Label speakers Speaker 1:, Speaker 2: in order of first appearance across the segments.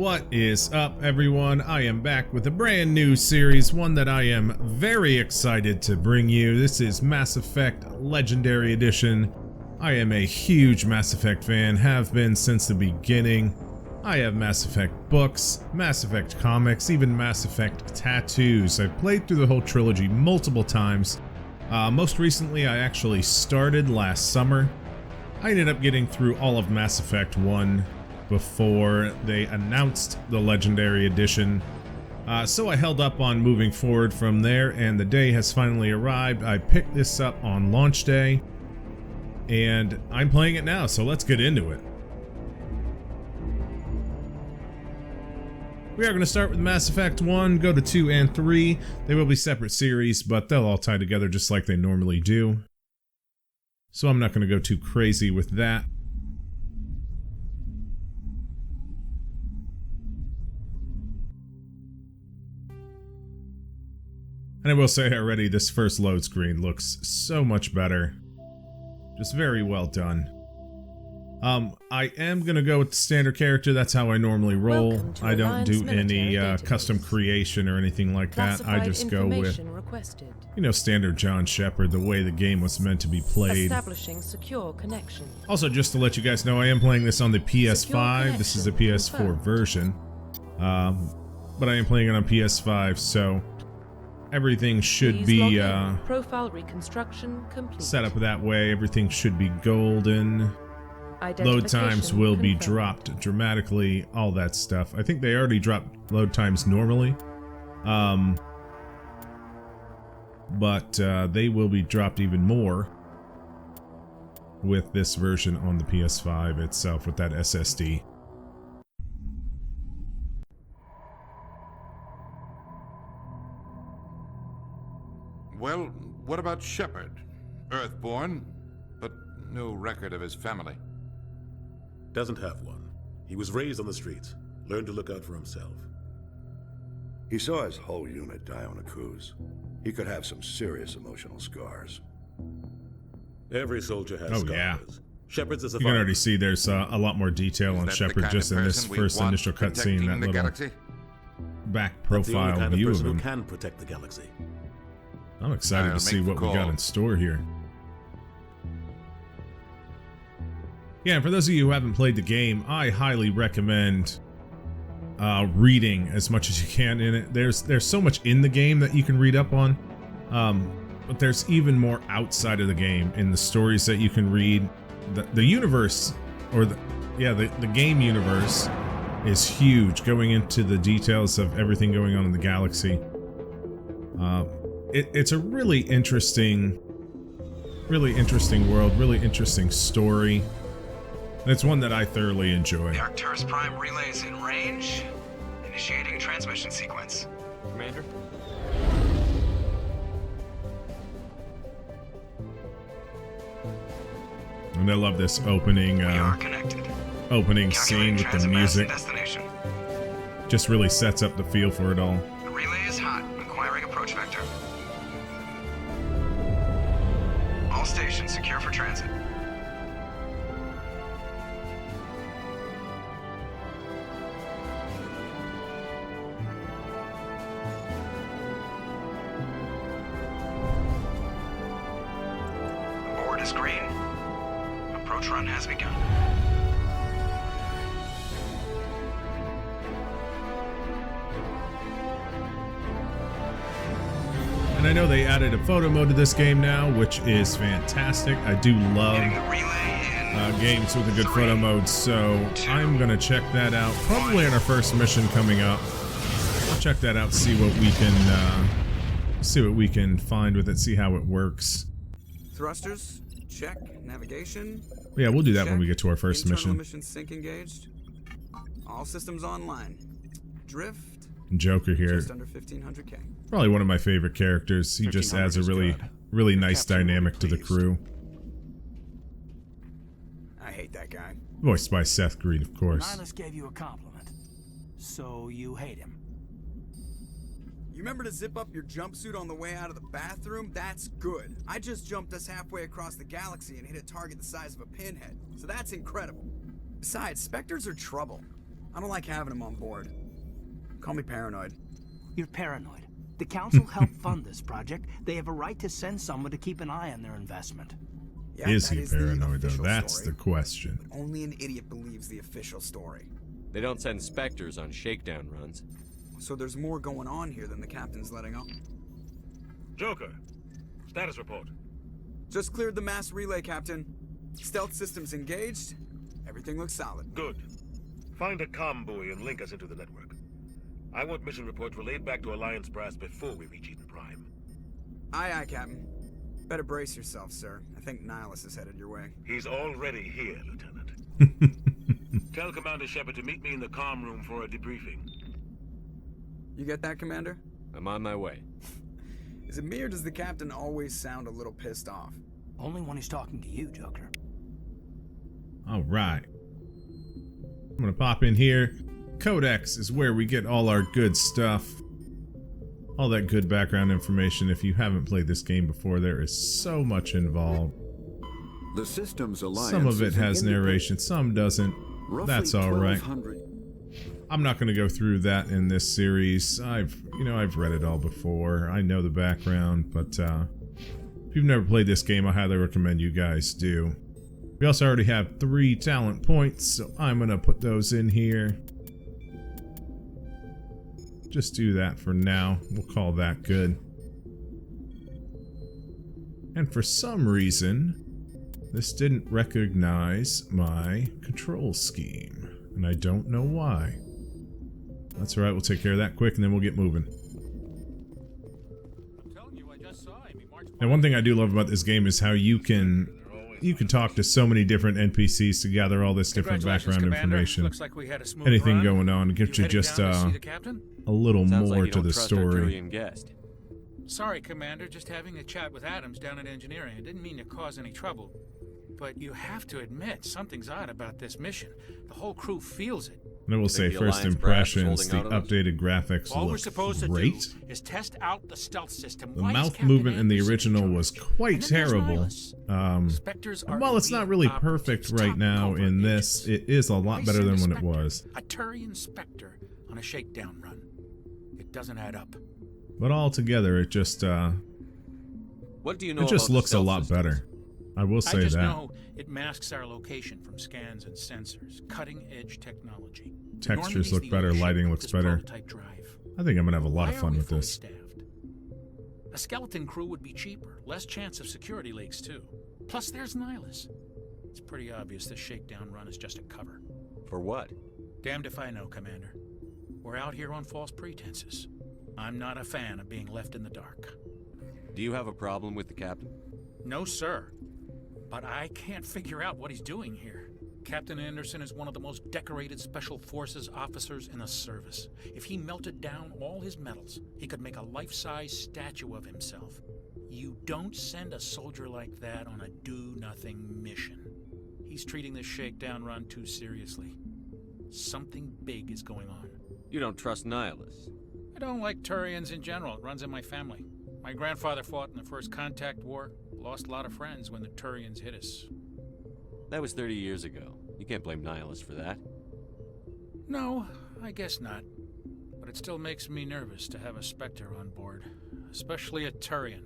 Speaker 1: What is up, everyone? I am back with a brand new series, one that I am very excited to bring you. This is Mass Effect Legendary Edition. I am a huge Mass Effect fan, have been since the beginning. I have Mass Effect books, Mass Effect comics, even Mass Effect tattoos. I've played through the whole trilogy multiple times. Most recently, I actually started last summer. I ended up getting through all of Mass Effect 1 before they announced the Legendary Edition. So I held up on moving forward from there, and the day has finally arrived. I picked this up on launch day, and I'm playing it now, so let's get into it. We are going to start with Mass Effect 1, go to 2 and 3. They will be separate series, but they'll all tie together just like they normally do. So I'm not going to go too crazy with that. And I will say already, this first load screen looks so much better. Just very well done. I am going to go with the standard character. That's how I normally roll. I don't do any custom creation or anything like that. I just go with, you know, standard John Shepard, the way the game was meant to be played.
Speaker 2: Establishing secure connection.
Speaker 1: Also, just to let you guys know, I am playing this on the PS5. This is a PS4 version. But I am playing it on PS5, so everything should be
Speaker 2: profile reconstruction complete.
Speaker 1: Set up that way. Everything should be golden. Load times will be dropped dramatically, all that stuff. I think they already dropped load times normally. But they will be dropped even more with this version on the PS5 itself with that SSD.
Speaker 3: Well, what about Shepard? Earthborn, but no record of his family.
Speaker 4: Doesn't have one. He was raised on the streets, learned to look out for himself.
Speaker 5: He saw his whole unit die on a cruise. He could have some serious emotional scars.
Speaker 4: Every soldier has scars.
Speaker 1: Yeah.
Speaker 4: Shepard's a
Speaker 1: You
Speaker 4: survivor.
Speaker 1: can already see there's a lot more detail on Shepard just in this first initial cutscene, that little back profile
Speaker 4: That's the only kind
Speaker 1: view
Speaker 4: of
Speaker 1: of
Speaker 4: person
Speaker 1: him.
Speaker 4: who can protect the galaxy.
Speaker 1: I'm excited to see what we got in store here. Yeah, and for those of you who haven't played the game, I highly recommend reading as much as you can in it. There's so much in the game that you can read up on, but there's even more outside of the game in the stories that you can read. The universe, or the game universe, is huge. Going into the details of everything going on in the galaxy. It's a really interesting world, really interesting story. And it's one that I thoroughly enjoy.
Speaker 6: The Arcturus Prime relay is in range. Initiating transmission sequence.
Speaker 7: Commander?
Speaker 1: And I love this opening
Speaker 6: We are connected.
Speaker 1: opening scene with the music.
Speaker 6: Destination.
Speaker 1: Just really sets up the feel for it all.
Speaker 6: The relay is hot. Acquiring approach vector. All stations secure for transit. The board is green. Approach run has begun.
Speaker 1: And I know they added a photo mode to this game now, which is fantastic. I do love
Speaker 6: Getting the relay in.
Speaker 1: games with a good photo mode, so I'm gonna check that out. Probably in our first mission coming up. I'll check that out, see what we can find with it, see how it works.
Speaker 7: Thrusters, check. Navigation.
Speaker 1: Yeah, we'll do that
Speaker 7: check.
Speaker 1: when we get to our first
Speaker 7: Internal
Speaker 1: mission.
Speaker 7: sync engaged. All systems online. Drift.
Speaker 1: Joker here,
Speaker 7: Just under 1500K.
Speaker 1: probably one of my favorite characters. He just adds a
Speaker 7: 1500 is
Speaker 1: really
Speaker 7: good.
Speaker 1: nice
Speaker 7: Captain will be
Speaker 1: dynamic to the
Speaker 7: pleased.
Speaker 1: crew.
Speaker 7: I hate that guy.
Speaker 1: Voiced by Seth Green, of course.
Speaker 8: Nihilus gave you a compliment. So you hate him.
Speaker 7: You remember to zip up your jumpsuit on the way out of the bathroom? That's good. I just jumped us halfway across the galaxy and hit a target the size of a pinhead. So that's incredible. Besides, Spectres are trouble. I don't like having him on board. Call me paranoid.
Speaker 8: You're paranoid. The council helped fund this project. They have a right to send someone to keep an eye on their investment.
Speaker 7: Yeah,
Speaker 1: Is
Speaker 7: that
Speaker 1: he
Speaker 7: the
Speaker 1: paranoid, though?
Speaker 7: official
Speaker 1: That's
Speaker 7: story.
Speaker 1: the question.
Speaker 7: Only an idiot believes the official story.
Speaker 9: They don't send specters on shakedown runs.
Speaker 7: So there's more going on here than the captain's letting on.
Speaker 4: Joker, status report.
Speaker 7: Just cleared the mass relay, Captain. Stealth systems engaged. Everything looks solid.
Speaker 4: Good. Find a comm buoy and link us into the network. I want mission reports relayed back to Alliance Brass before we reach Eden Prime.
Speaker 7: Aye, aye, Captain. Better brace yourself, sir. I think Nihilus is headed your way.
Speaker 4: He's already here, Lieutenant. Tell Commander Shepard to meet me in the comm room for a debriefing.
Speaker 7: You get that, Commander?
Speaker 9: I'm on my way.
Speaker 7: Is it me or does the captain always sound a little pissed off?
Speaker 8: Only when he's talking to you, Joker.
Speaker 1: All right. I'm going to pop in here. Codex is where we get all our good stuff. All that good background information. If you haven't played this game before, there is so much involved.
Speaker 10: The Systems Alliance.
Speaker 1: Some of it has narration, some doesn't. That's all right. I'm not going to go through that in this series. I've read it all before. I know the background, but if you've never played this game, I highly recommend you guys do. We also already have 3 talent points, so I'm going to put those in here. Just do that for now. We'll call that good. And for some reason, this didn't recognize my control scheme, and I don't know why. That's alright, we'll take care of that quick and then we'll get moving. And one thing I do love about this game is how you can talk to so many different NPCs to gather all this different background information.
Speaker 11: Looks like we had a smooth
Speaker 1: Anything
Speaker 11: run.
Speaker 1: going on. It gives you just a little
Speaker 9: Sounds
Speaker 1: more
Speaker 9: like you
Speaker 1: to
Speaker 9: don't
Speaker 1: the
Speaker 9: trust our
Speaker 1: story.
Speaker 9: Turian guest.
Speaker 11: Sorry, Commander, just having a chat with Adams down at engineering. I didn't mean to cause any trouble. But you have to admit, something's odd about this mission. The whole crew feels it.
Speaker 1: And I will say,
Speaker 9: the
Speaker 1: first
Speaker 9: Alliance brass is
Speaker 1: impressions, the
Speaker 9: holding out on us?
Speaker 1: updated graphics
Speaker 11: All we're
Speaker 1: look
Speaker 11: supposed
Speaker 1: great.
Speaker 11: to do is test out the stealth system.
Speaker 1: The
Speaker 11: Why is
Speaker 1: mouth
Speaker 11: Captain
Speaker 1: movement in the
Speaker 11: Anderson
Speaker 1: original
Speaker 11: in
Speaker 1: was
Speaker 11: charge?
Speaker 1: quite
Speaker 11: And then there's
Speaker 1: terrible.
Speaker 11: Nihilus. Spectres are
Speaker 1: And while it's not really
Speaker 11: elite
Speaker 1: perfect
Speaker 11: operatives,
Speaker 1: right
Speaker 11: top
Speaker 1: now
Speaker 11: covert
Speaker 1: in this,
Speaker 11: agents.
Speaker 1: it is a lot
Speaker 11: Why
Speaker 1: better than
Speaker 11: send
Speaker 1: when
Speaker 11: a
Speaker 1: it was.
Speaker 11: Spectre, a Turian Spectre on a shakedown run. It doesn't add up.
Speaker 1: But altogether, it just
Speaker 9: What do you know
Speaker 1: it just
Speaker 9: about the
Speaker 1: looks a
Speaker 9: stealth
Speaker 1: lot
Speaker 9: systems?
Speaker 1: better. I will say
Speaker 11: I just
Speaker 1: that.
Speaker 11: know it masks our location from scans and sensors. Cutting-edge technology.
Speaker 1: Textures
Speaker 11: Normandy's
Speaker 1: look
Speaker 11: the
Speaker 1: better,
Speaker 11: ownership
Speaker 1: lighting
Speaker 11: of
Speaker 1: looks
Speaker 11: this
Speaker 1: better.
Speaker 11: prototype drive.
Speaker 1: I think I'm gonna have a lot
Speaker 11: Why
Speaker 1: of
Speaker 11: are
Speaker 1: fun
Speaker 11: we
Speaker 1: with
Speaker 11: fully
Speaker 1: this.
Speaker 11: staffed? A skeleton crew would be cheaper, less chance of security leaks too. Plus there's Nihilus. It's pretty obvious this shakedown run is just a cover.
Speaker 9: For what?
Speaker 11: Damned if I know, Commander. We're out here on false pretenses. I'm not a fan of being left in the dark.
Speaker 9: Do you have a problem with the captain?
Speaker 11: No, sir. But I can't figure out what he's doing here. Captain Anderson is one of the most decorated Special Forces officers in the service. If he melted down all his medals, he could make a life-size statue of himself. You don't send a soldier like that on a do-nothing mission. He's treating this shakedown run too seriously. Something big is going on.
Speaker 9: You don't trust Nihilus.
Speaker 11: I don't like Turians in general. It runs in my family. My grandfather fought in the First Contact War. Lost a lot of friends when the Turians hit us.
Speaker 9: That was 30 years ago. You can't blame Nihilus for that.
Speaker 11: No, I guess not. But it still makes me nervous to have a Spectre on board. Especially a Turian.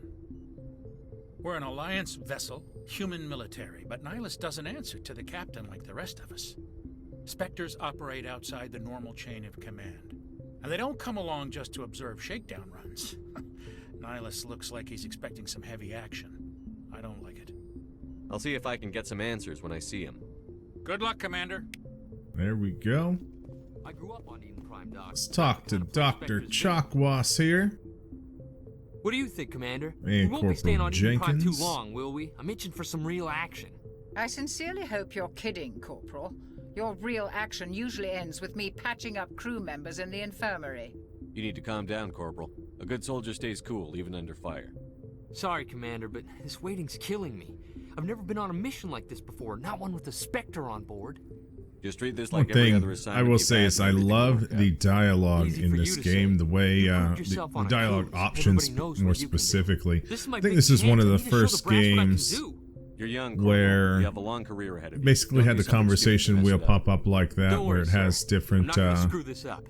Speaker 11: We're an Alliance vessel, human military, but Nihilus doesn't answer to the captain like the rest of us. Spectres operate outside the normal chain of command. And they don't come along just to observe shakedown runs. Nihilus looks like he's expecting some heavy action. I don't like it.
Speaker 9: I'll see if I can get some answers when I see him.
Speaker 11: Good luck, Commander.
Speaker 1: There we go.
Speaker 12: I grew up on Eden Prime, Doc.
Speaker 1: Let's talk to Dr. Chakwas here.
Speaker 12: What do you think, Commander?
Speaker 1: And
Speaker 12: We won't be staying
Speaker 1: Corporal
Speaker 12: on Eden Prime too
Speaker 1: Jenkins.
Speaker 12: long, will we? I'm itching for some real action.
Speaker 13: I sincerely hope you're kidding, Corporal. Your real action usually ends with me patching up crew members in the infirmary.
Speaker 9: You need to calm down, Corporal. A good soldier stays cool, even under fire.
Speaker 12: Sorry, Commander, but this waiting's killing me. I've never been on a mission like this before, not one with a Spectre on board.
Speaker 9: Just treat this
Speaker 1: One
Speaker 9: like every
Speaker 1: thing
Speaker 9: other
Speaker 1: I
Speaker 9: assignment
Speaker 1: will
Speaker 9: you've
Speaker 1: say
Speaker 9: had
Speaker 1: is
Speaker 9: and
Speaker 1: I
Speaker 9: everything will
Speaker 1: love
Speaker 9: work out.
Speaker 1: the dialogue
Speaker 12: Easy
Speaker 1: in
Speaker 12: for you
Speaker 1: this
Speaker 12: to
Speaker 1: game,
Speaker 12: say.
Speaker 1: the way
Speaker 12: You proved
Speaker 1: the
Speaker 12: yourself on a
Speaker 1: dialogue
Speaker 12: cruise.
Speaker 1: options
Speaker 12: Everybody knows
Speaker 1: more
Speaker 12: what you can do.
Speaker 1: specifically.
Speaker 12: This is my
Speaker 1: I think
Speaker 12: big
Speaker 1: this is one
Speaker 12: chance.
Speaker 1: of
Speaker 12: I
Speaker 1: the
Speaker 12: need to show
Speaker 1: first
Speaker 12: the brass what I can
Speaker 1: games
Speaker 12: do.
Speaker 9: You're young, Corporal.
Speaker 1: where
Speaker 9: You have a long career ahead of you.
Speaker 1: basically
Speaker 9: Don't
Speaker 1: had
Speaker 9: do
Speaker 1: the
Speaker 9: something
Speaker 1: conversation
Speaker 9: stupid to
Speaker 1: wheel
Speaker 9: mess it up.
Speaker 1: pop up like that,
Speaker 12: Don't
Speaker 1: where
Speaker 12: worry,
Speaker 1: it has
Speaker 12: sir.
Speaker 1: different,
Speaker 12: I'm not gonna screw this up.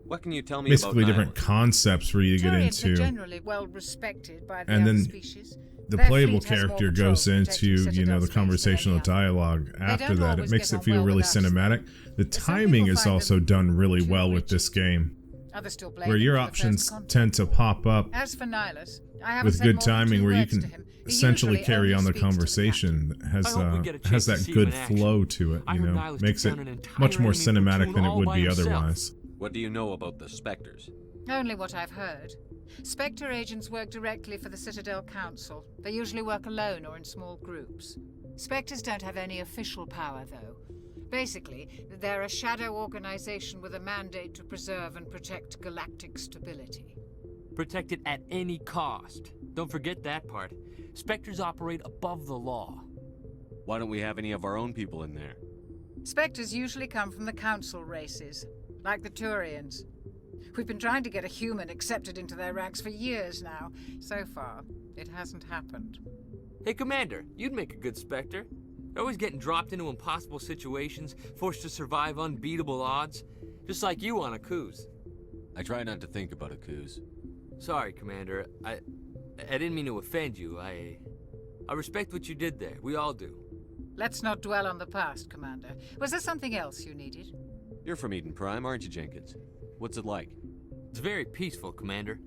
Speaker 9: What can you tell me
Speaker 1: basically
Speaker 9: about
Speaker 1: different
Speaker 9: Nihilus?
Speaker 1: concepts for you to get
Speaker 13: Turians are
Speaker 1: into.
Speaker 13: generally well respected by the
Speaker 1: And
Speaker 13: other
Speaker 1: then
Speaker 13: species.
Speaker 1: The
Speaker 13: Their
Speaker 1: playable
Speaker 13: fleet has more
Speaker 1: character
Speaker 13: patrols
Speaker 1: goes into,
Speaker 13: protecting
Speaker 1: you know,
Speaker 13: Citadel
Speaker 1: the
Speaker 13: space than
Speaker 1: conversational
Speaker 13: any other.
Speaker 1: dialogue after
Speaker 13: don't
Speaker 1: that. It
Speaker 13: always
Speaker 1: makes
Speaker 13: get
Speaker 1: it
Speaker 13: on
Speaker 1: feel
Speaker 13: well
Speaker 1: really
Speaker 13: with us.
Speaker 1: cinematic. The
Speaker 13: Some
Speaker 1: timing
Speaker 13: people
Speaker 1: is
Speaker 13: find
Speaker 1: also
Speaker 13: them
Speaker 1: done really
Speaker 13: too
Speaker 1: well with
Speaker 13: rigid.
Speaker 1: this game,
Speaker 13: Others still blame
Speaker 1: where
Speaker 13: him
Speaker 1: your
Speaker 13: for the first
Speaker 1: options
Speaker 13: contact.
Speaker 1: tend to pop up
Speaker 13: As for Nihilus, I haven't
Speaker 1: with
Speaker 13: said
Speaker 1: good
Speaker 13: more than
Speaker 1: timing
Speaker 13: 2
Speaker 1: where you
Speaker 13: words to
Speaker 1: can
Speaker 13: him. He
Speaker 1: essentially
Speaker 13: usually
Speaker 1: carry
Speaker 13: only
Speaker 1: on the
Speaker 13: speaks to
Speaker 1: conversation. Has
Speaker 12: I hope we get a chance
Speaker 1: has
Speaker 12: to
Speaker 1: that
Speaker 12: see him
Speaker 1: good
Speaker 12: in action.
Speaker 1: flow to it,
Speaker 12: I
Speaker 1: you
Speaker 12: heard
Speaker 1: know,
Speaker 12: Nihilus
Speaker 1: makes
Speaker 12: took
Speaker 1: it
Speaker 12: down an entire
Speaker 1: much more
Speaker 12: enemy
Speaker 1: cinematic
Speaker 12: platoon
Speaker 1: than it
Speaker 12: all
Speaker 1: would
Speaker 12: by
Speaker 1: be
Speaker 12: himself.
Speaker 1: otherwise.
Speaker 9: What do you know about the Spectres?
Speaker 13: Only what I've heard. Spectre agents work directly for the Citadel Council. They usually work alone or in small groups. Spectres don't have any official power, though. Basically, they're a shadow organization with a mandate to preserve and protect galactic stability.
Speaker 12: Protect it at any cost. Don't forget that part. Spectres operate above the law.
Speaker 9: Why don't we have any of our own people in there?
Speaker 13: Spectres usually come from the Council races, like the Turians. We've been trying to get a human accepted into their ranks for years now. So far, it hasn't happened.
Speaker 12: Hey, Commander, you'd make a good Spectre. You're always getting dropped into impossible situations, forced to survive unbeatable odds. Just like you on Akuz.
Speaker 9: I try not to think about Akuz.
Speaker 12: Sorry, Commander. I didn't mean to offend you. I respect what you did there. We all do.
Speaker 13: Let's not dwell on the past, Commander. Was there something else you needed?
Speaker 9: You're from Eden Prime, aren't you, Jenkins? What's it like?
Speaker 12: It's very peaceful, Commander.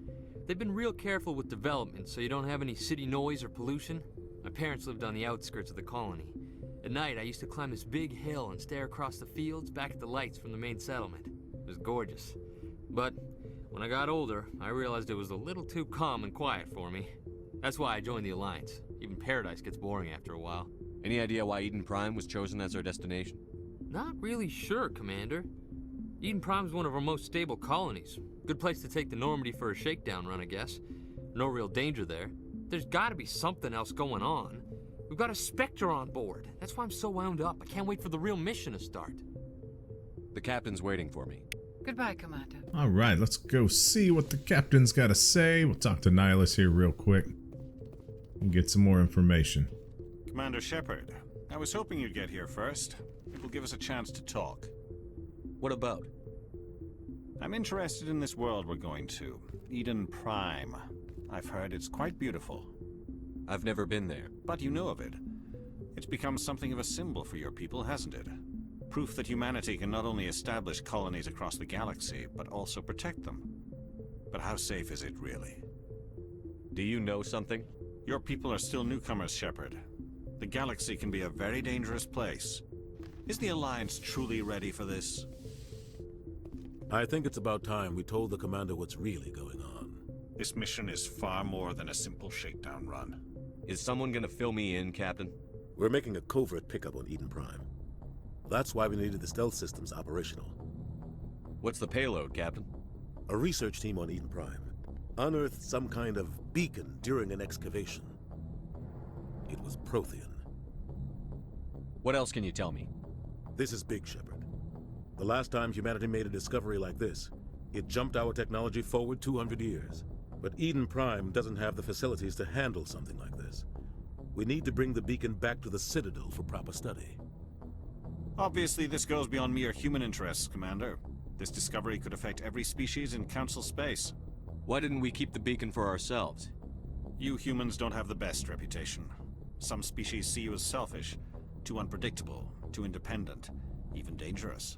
Speaker 12: They've been real careful with development, so you don't have any city noise or pollution. My parents lived on the outskirts of the colony. At night, I used to climb this big hill and stare across the fields back at the lights from the main settlement. It was gorgeous. But when I got older, I realized it was a little too calm and quiet for me. That's why I joined the Alliance. Even Paradise gets boring after a while.
Speaker 9: Any idea why Eden Prime was chosen as our destination?
Speaker 12: Not really sure, Commander. Eden Prime's one of our most stable colonies. Good place to take the Normandy for a shakedown run, I guess. No real danger there. There's gotta be something else going on. We've got a Spectre on board. That's why I'm so wound up. I can't wait for the real mission to start.
Speaker 9: The captain's waiting for me.
Speaker 13: Goodbye, Commander.
Speaker 1: All right, let's go see what the captain's got to say. We'll talk to Nihilus here real quick and get some more information.
Speaker 14: Commander Shepard, I was hoping you'd get here first. It will give us a chance to talk.
Speaker 9: What about?
Speaker 14: I'm interested in this world we're going to, Eden Prime. I've heard it's quite beautiful.
Speaker 9: I've never been there.
Speaker 14: But you know of it. It's become something of a symbol for your people, hasn't it? Proof that humanity can not only establish colonies across the galaxy, but also protect them. But how safe is it, really?
Speaker 9: Do you know something?
Speaker 14: Your people are still newcomers, Shepard. The galaxy can be a very dangerous place. Is the Alliance truly ready for this?
Speaker 15: I think it's about time we told the Commander what's really going on.
Speaker 14: This mission is far more than a simple shakedown run.
Speaker 9: Is someone gonna fill me in, Captain?
Speaker 15: We're making a covert pickup on Eden Prime. That's why we needed the stealth systems operational.
Speaker 9: What's the payload, Captain?
Speaker 15: A research team on Eden Prime unearthed some kind of beacon during an excavation. It was Prothean.
Speaker 9: What else can you tell me?
Speaker 15: This is big, Shepard. The last time humanity made a discovery like this, it jumped our technology forward 200 years. But Eden Prime doesn't have the facilities to handle something like this. We need to bring the beacon back to the Citadel for proper study.
Speaker 14: Obviously, this goes beyond mere human interests, Commander. This discovery could affect every species in Council space.
Speaker 9: Why didn't we keep the beacon for ourselves?
Speaker 14: You humans don't have the best reputation. Some species see you as selfish, too unpredictable, too independent, even dangerous.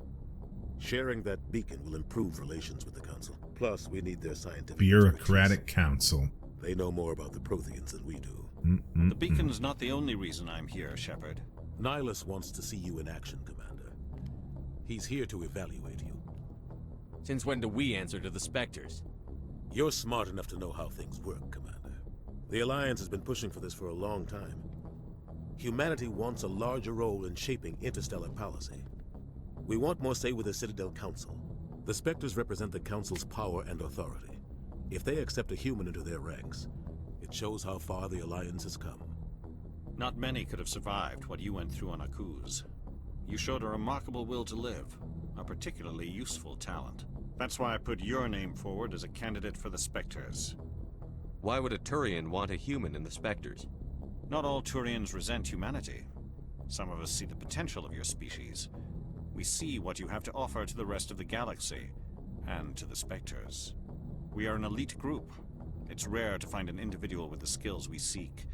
Speaker 15: Sharing that beacon will improve relations with the Council. Plus, we need their scientific
Speaker 1: Bureaucratic Council.
Speaker 15: They know more about the Protheans than we do.
Speaker 14: The beacon's not the only reason I'm here, Shepard.
Speaker 15: Nihilus wants to see you in action, Commander. He's here to evaluate you.
Speaker 9: Since when do we answer to the Spectres?
Speaker 15: You're smart enough to know how things work, Commander. The Alliance has been pushing for this for a long time. Humanity wants a larger role in shaping interstellar policy. We want more say with the Citadel Council. The Spectres represent the Council's power and authority. If they accept a human into their ranks, it shows how far the Alliance has come.
Speaker 14: Not many could have survived what you went through on Akuz. You showed a remarkable will to live, a particularly useful talent. That's why I put your name forward as a candidate for the Spectres.
Speaker 9: Why would a Turian want a human in the Spectres?
Speaker 14: Not all Turians resent humanity. Some of us see the potential of your species. We see what you have to offer to the rest of the galaxy, and to the Spectres. We are an elite group. It's rare to find an individual with the skills we seek.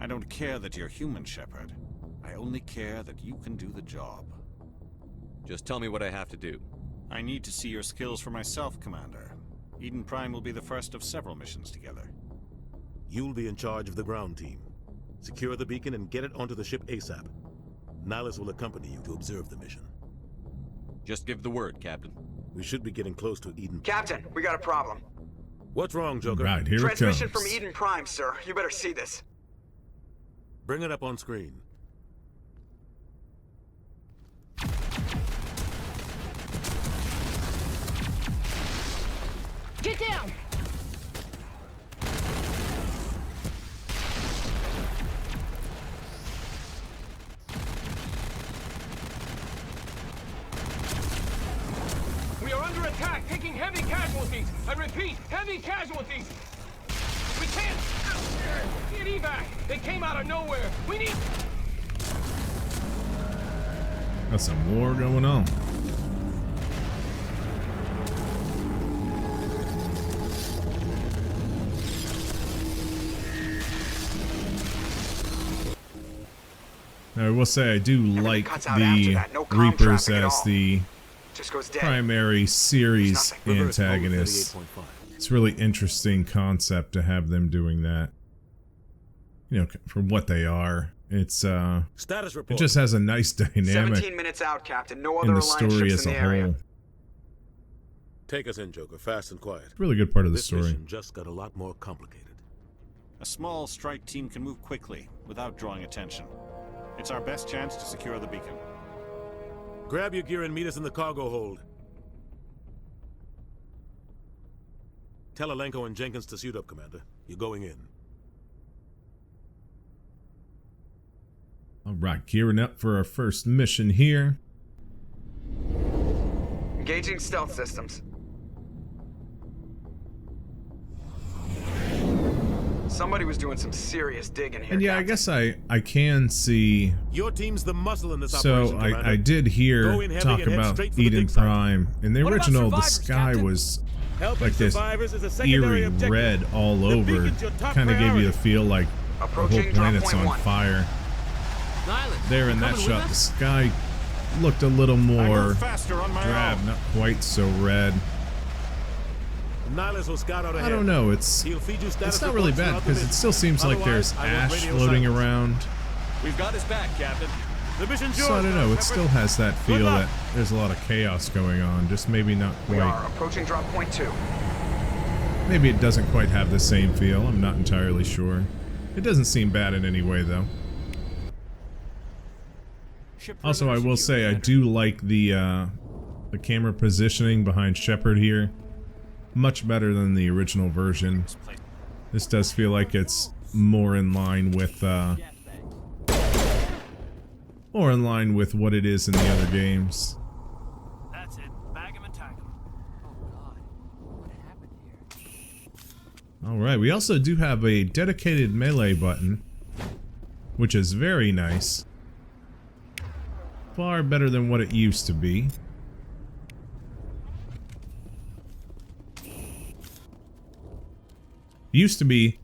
Speaker 14: I don't care that you're human, Shepard. I only care that you can do the job.
Speaker 9: Just tell me what I have to do.
Speaker 14: I need to see your skills for myself, Commander. Eden Prime will be the first of several missions together.
Speaker 15: You'll be in charge of the ground team. Secure the beacon and get it onto the ship ASAP. Nihilus will accompany you to observe the mission.
Speaker 9: Just give the word, Captain.
Speaker 15: We should be getting close to Eden.
Speaker 7: Captain, we got a problem.
Speaker 15: What's wrong, Joker?
Speaker 1: Right, here it comes.
Speaker 7: Transmission from Eden Prime, sir. You better see this.
Speaker 15: Bring it up on screen.
Speaker 16: Get down!
Speaker 17: We are under attack, taking heavy casualties. I repeat, heavy casualties. We can't get evac. They came out of nowhere. We need.
Speaker 1: Got some war going on. Now, I will say I do like the Reapers as the primary series antagonist. It's a really interesting concept to have them doing that. You know, for what they are. It's
Speaker 15: Status report.
Speaker 1: it just has a nice dynamic
Speaker 7: 17 minutes out, Captain. No other
Speaker 1: in the
Speaker 7: Alliance
Speaker 1: story
Speaker 7: ships
Speaker 1: as
Speaker 7: in
Speaker 1: a
Speaker 7: the area.
Speaker 1: whole.
Speaker 15: Take us in, Joker, fast and quiet.
Speaker 1: It's a really good part of the
Speaker 15: This
Speaker 1: story.
Speaker 15: mission just got a lot more complicated.
Speaker 14: A small strike team can move quickly, without drawing attention. It's our best chance to secure the beacon.
Speaker 15: Grab your gear and meet us in the cargo hold. Tell Alenko and Jenkins to suit up, Commander. You're going in.
Speaker 1: Alright, gearing up for our first mission here.
Speaker 7: Engaging stealth systems. Somebody was doing some serious digging here.
Speaker 1: And yeah, I guess I can see.
Speaker 15: Your team's the muscle in this
Speaker 1: So
Speaker 15: operation, Commander.
Speaker 1: I did hear
Speaker 15: Go in heavy
Speaker 1: talk
Speaker 15: and head
Speaker 1: about
Speaker 15: straight for the
Speaker 1: Eden
Speaker 15: dig site.
Speaker 1: Prime. In the
Speaker 15: What about
Speaker 1: original, the
Speaker 15: survivors,
Speaker 1: sky
Speaker 15: Captain?
Speaker 1: was
Speaker 15: Helping
Speaker 1: like this
Speaker 15: survivors is a secondary
Speaker 1: eerie
Speaker 15: objective.
Speaker 1: red all
Speaker 15: The
Speaker 1: over.
Speaker 15: beacon's your top
Speaker 1: Kind of gave you
Speaker 15: priority.
Speaker 1: the feel like the whole
Speaker 7: Approaching drop
Speaker 1: planet's
Speaker 7: point
Speaker 1: on
Speaker 7: 1.
Speaker 1: fire.
Speaker 12: Nihilus,
Speaker 1: There in that
Speaker 12: coming
Speaker 1: shot,
Speaker 12: with
Speaker 1: the
Speaker 12: us?
Speaker 1: sky looked a little more
Speaker 14: move faster on my
Speaker 1: drab,
Speaker 14: own.
Speaker 1: not quite so red.
Speaker 15: Nihilus will scout out ahead.
Speaker 1: I don't know. It's
Speaker 15: He'll feed you status
Speaker 1: not really
Speaker 15: reports
Speaker 1: bad
Speaker 15: throughout the
Speaker 1: because it
Speaker 15: mission.
Speaker 1: still seems like there's
Speaker 15: Otherwise, I want
Speaker 1: ash
Speaker 15: radio
Speaker 1: floating
Speaker 15: silence.
Speaker 1: around.
Speaker 9: We've got his back, Captain.
Speaker 15: The mission's yours.
Speaker 1: So I don't know. It
Speaker 15: Shepard.
Speaker 1: still has that
Speaker 15: Good
Speaker 1: feel
Speaker 15: luck.
Speaker 1: that there's a lot of chaos going on. Just maybe not
Speaker 7: We
Speaker 1: quite.
Speaker 7: are approaching drop point 2.
Speaker 1: Maybe it doesn't quite have the same feel. I'm not entirely sure. It doesn't seem bad in any way, though. Also, I will say I do like the camera positioning behind Shepard here. Much better than the original version. This does feel like it's more in line with what it is in the other games.
Speaker 8: That's it. Bag him and tack him.
Speaker 1: Alright, we also do have a dedicated melee button, which is very nice. Far better than what it used to be. Used to be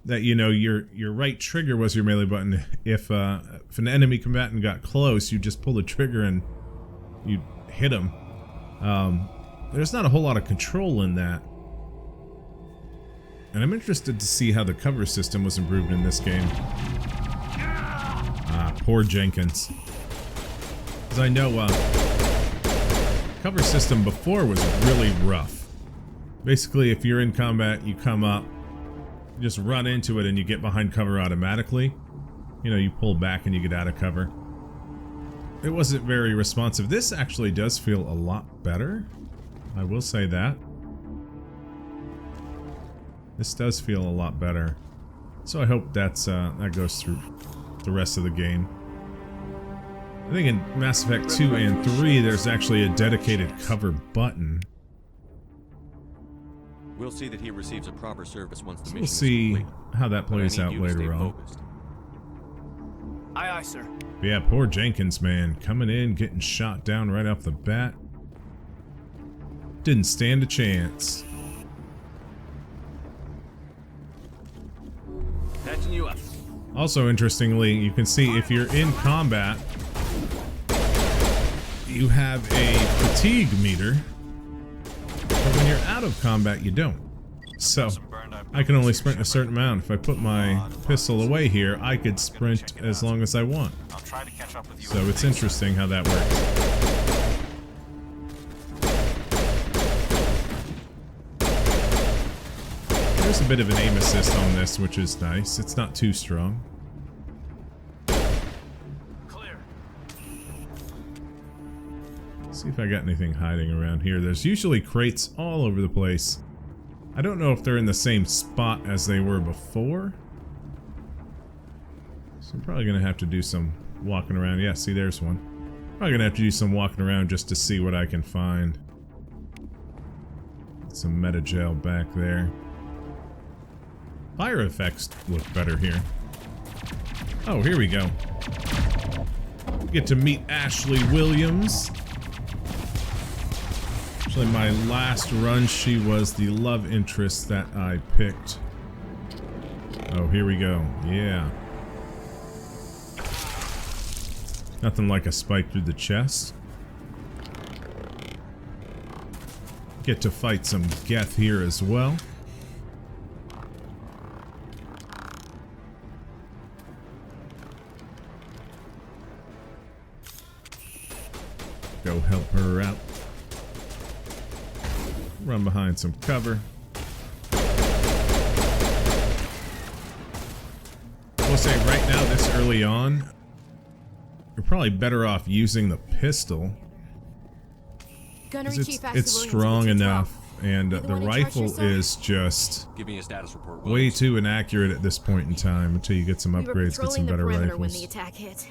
Speaker 1: that, you know, your right trigger was your melee button. If an enemy combatant got close, you just pull the trigger and you hit him. There's not a whole lot of control in that. And I'm interested to see how the cover system was improved in this game. Poor Jenkins. Because I know cover system before was really rough. Basically, if you're in combat, you come up, you just run into it and you get behind cover automatically. You know, you pull back and you get out of cover. It wasn't very responsive. This actually does feel a lot better. I will say that. This does feel a lot better. So I hope that's that goes through the rest of the game. I think in Mass Effect 2 and 3 there's actually a dedicated cover button.
Speaker 9: We'll see that he receives a proper service once the
Speaker 1: So
Speaker 9: mission
Speaker 1: we'll
Speaker 9: is
Speaker 1: see
Speaker 9: complete.
Speaker 1: how that
Speaker 9: But I
Speaker 1: plays
Speaker 9: need
Speaker 1: out
Speaker 9: you to stay
Speaker 1: later on.
Speaker 9: focused.
Speaker 8: Aye, aye, sir.
Speaker 1: But yeah, poor Jenkins, man. Coming in, getting shot down right off the bat. Didn't stand a chance.
Speaker 9: Patching you up.
Speaker 1: Also, interestingly, you can see if you're in combat, you have a fatigue meter, but when you're out of combat, you don't. So, I can only sprint a certain amount. If I put my pistol away here, I could sprint as long as I want. So it's interesting how that works. There's a bit of an aim assist on this, which is nice. It's not too strong. See if I got anything hiding around here. There's usually crates all over the place. I don't know if they're in the same spot as they were before. So I'm probably going to have to do some walking around. Yeah, see, there's one. Probably going to have to do some walking around just to see what I can find. Some meta-gel back there. Fire effects look better here. Oh, here we go. Get to meet Ashley Williams. Actually, my last run, she was the love interest that I picked. Oh, here we go. Yeah. Nothing like a spike through the chest. Get to fight some Geth here as well. Go help her out. Run behind some cover. We'll say right now, this early on, you're probably better off using the pistol. It's strong enough, and the rifle is just
Speaker 9: Give me a status report,
Speaker 1: way too inaccurate at this point in time until you get some upgrades, get some better rifles.
Speaker 16: When the attack hit.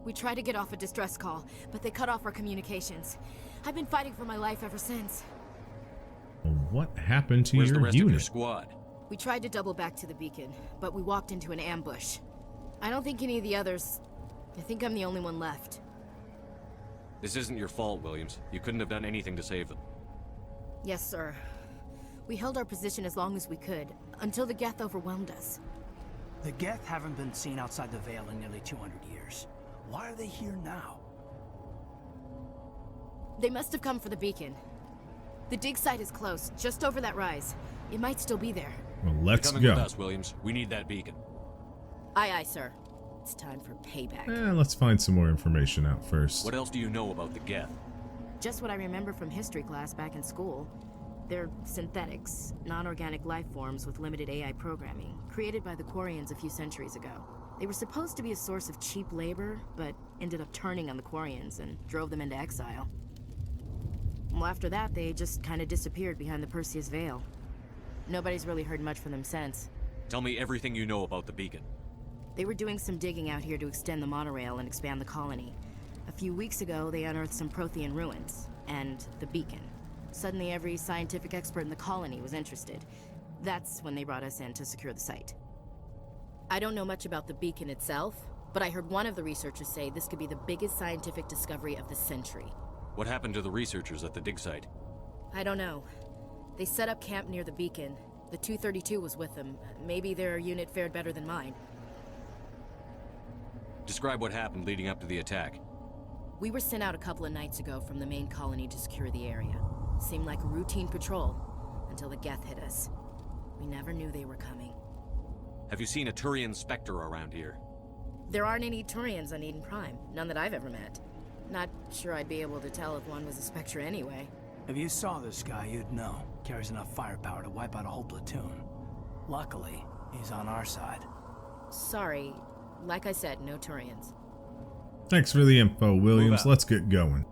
Speaker 16: We tried to get off a distress call, but they cut off our communications. I've been fighting for my life ever since.
Speaker 1: What happened to
Speaker 9: Where's
Speaker 1: your
Speaker 9: the rest
Speaker 1: unit?
Speaker 9: of your squad?
Speaker 16: We tried to double back to the beacon, but we walked into an ambush. I don't think any of the others... I think I'm the only one left.
Speaker 9: This isn't your fault, Williams. You couldn't have done anything to save them.
Speaker 16: Yes, sir. We held our position as long as we could, until the Geth overwhelmed us.
Speaker 8: The Geth haven't been seen outside the Veil in nearly 200 years. Why are they here now?
Speaker 16: They must have come for the beacon. The dig site is close, just over that rise. It might still be there.
Speaker 1: Well, let's
Speaker 9: You're coming with us, Williams. We need that beacon.
Speaker 16: Aye, aye, sir. It's time for payback.
Speaker 1: Let's find some more information out first.
Speaker 9: What else do you know about the Geth?
Speaker 16: Just what I remember from history class back in school. They're synthetics, non-organic life forms with limited AI programming, created by the Quarians a few centuries ago. They were supposed to be a source of cheap labor, but ended up turning on the Quarians and drove them into exile. Well, after that, they just kind of disappeared behind the Perseus Veil. Nobody's really heard much from them since.
Speaker 9: Tell me everything you know about the beacon.
Speaker 16: They were doing some digging out here to extend the monorail and expand the colony. A few weeks ago, they unearthed some Prothean ruins, and the beacon. Suddenly, every scientific expert in the colony was interested. That's when they brought us in to secure the site. I don't know much about the beacon itself, but I heard one of the researchers say this could be the biggest scientific discovery of the century.
Speaker 9: What happened to the researchers at the dig site?
Speaker 16: I don't know. They set up camp near the beacon. The 232 was with them. Maybe their unit fared better than mine.
Speaker 9: Describe what happened leading up to the attack.
Speaker 16: We were sent out a couple of nights ago from the main colony to secure the area. Seemed like a routine patrol, until the Geth hit us. We never knew they were coming.
Speaker 9: Have you seen a Turian Spectre around here?
Speaker 16: There aren't any Turians on Eden Prime. None that I've ever met. Not sure I'd be able to tell if one was a Spectre anyway.
Speaker 8: If you saw this guy, you'd know. Carries enough firepower to wipe out a whole platoon. Luckily, he's on our side.
Speaker 16: Sorry. Like I said, no Turians.
Speaker 1: Thanks for the info, Williams. Let's get going.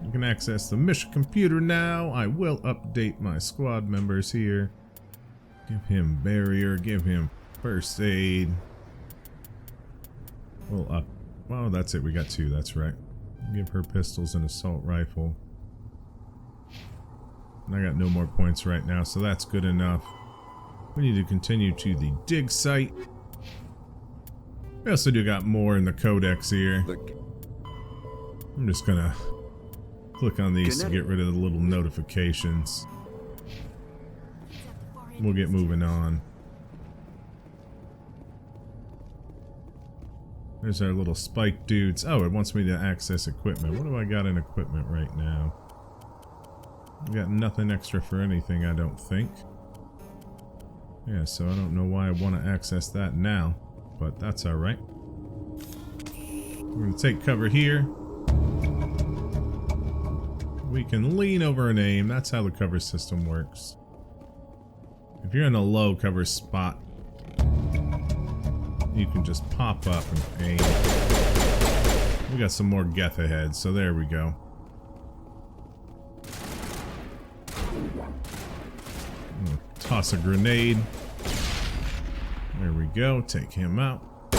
Speaker 1: You can access the mission computer now. I will update my squad members here. Give him barrier, give him first aid. Well, oh, that's it. We got two. That's right. Give her pistols and assault rifle. And I got no more points right now, so that's good enough. We need to continue to the dig site. We also do got more in the codex here. I'm just gonna click on these to get rid of the little notifications. We'll get moving on. There's our little spike dudes. Oh, it wants me to access equipment. What do I got in equipment right now? I got nothing extra for anything, I don't think. Yeah, so I don't know why I want to access that now, but that's alright. We're going to take cover here. We can lean over and aim. That's how the cover system works. If you're in a low cover spot, you can just pop up and aim. We got some more Geth ahead, so there we go. Toss a grenade. There we go. Take him out. Oh,